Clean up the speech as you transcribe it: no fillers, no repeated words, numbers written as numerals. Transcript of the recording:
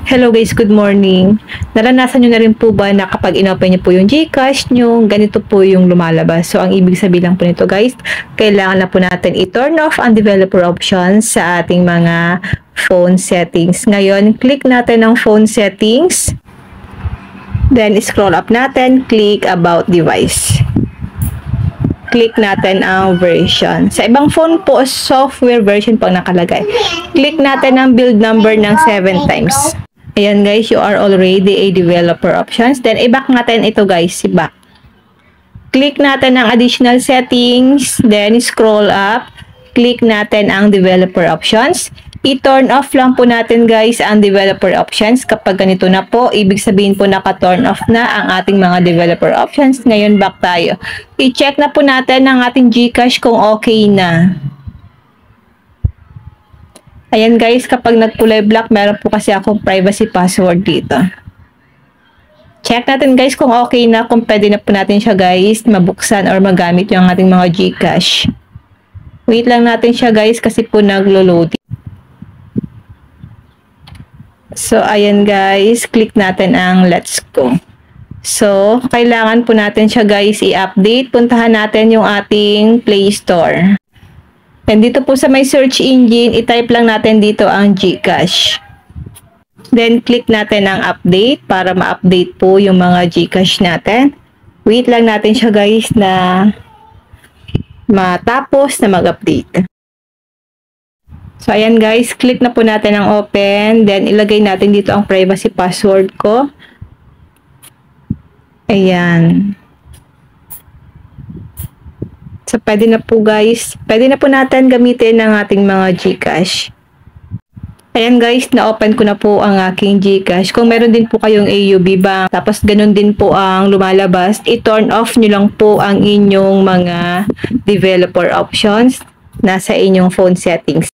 Hello guys, good morning. Naranasan nyo na rin po ba na kapag inopen nyo po yung GCash nyo, ganito po yung lumalabas. So, ang ibig sabihin lang po nito guys, kailangan na po natin i-turn off ang developer options sa ating mga phone settings. Ngayon, click natin ang phone settings. Then, scroll up natin, click about device. Click natin ang version. Sa ibang phone po, software version po nakalagay. Click natin ang build number ng 7 times. Ayan guys, you are already a developer options. Then, i-back natin ito guys, i-back. Click natin ang additional settings. Then, scroll up. Click natin ang developer options. I-turn off lang po natin guys ang developer options. Kapag ganito na po, ibig sabihin po naka-turn off na ang ating mga developer options. Ngayon, back tayo. I-check na po natin ang ating GCash kung okay na. Ayan guys, kapag nagkulay black, meron po kasi akong privacy password dito. Check natin guys kung okay na, kung pwede na po natin siya guys mabuksan or magamit yung ating mga GCash. Wait lang natin siya guys kasi po naglo-loading. So, ayan guys, click natin ang let's go. So, kailangan po natin siya guys i-update. Puntahan natin yung ating Play Store. And dito po sa may search engine, i-type lang natin dito ang GCash. Then, click natin ang update para ma-update po yung mga GCash natin. Wait lang natin siya guys na matapos na mag-update. So, ayan guys, click na po natin ang open. Then, ilagay natin dito ang privacy password ko. Ayan. So, pwede na po guys. Pwede na po natin gamitin ang ating mga GCash. Ayan guys, na-open ko na po ang aking GCash. Kung meron din po kayong AUB bank, tapos ganun din po ang lumalabas, i-turn off nyo lang po ang inyong mga developer options nasa inyong phone settings.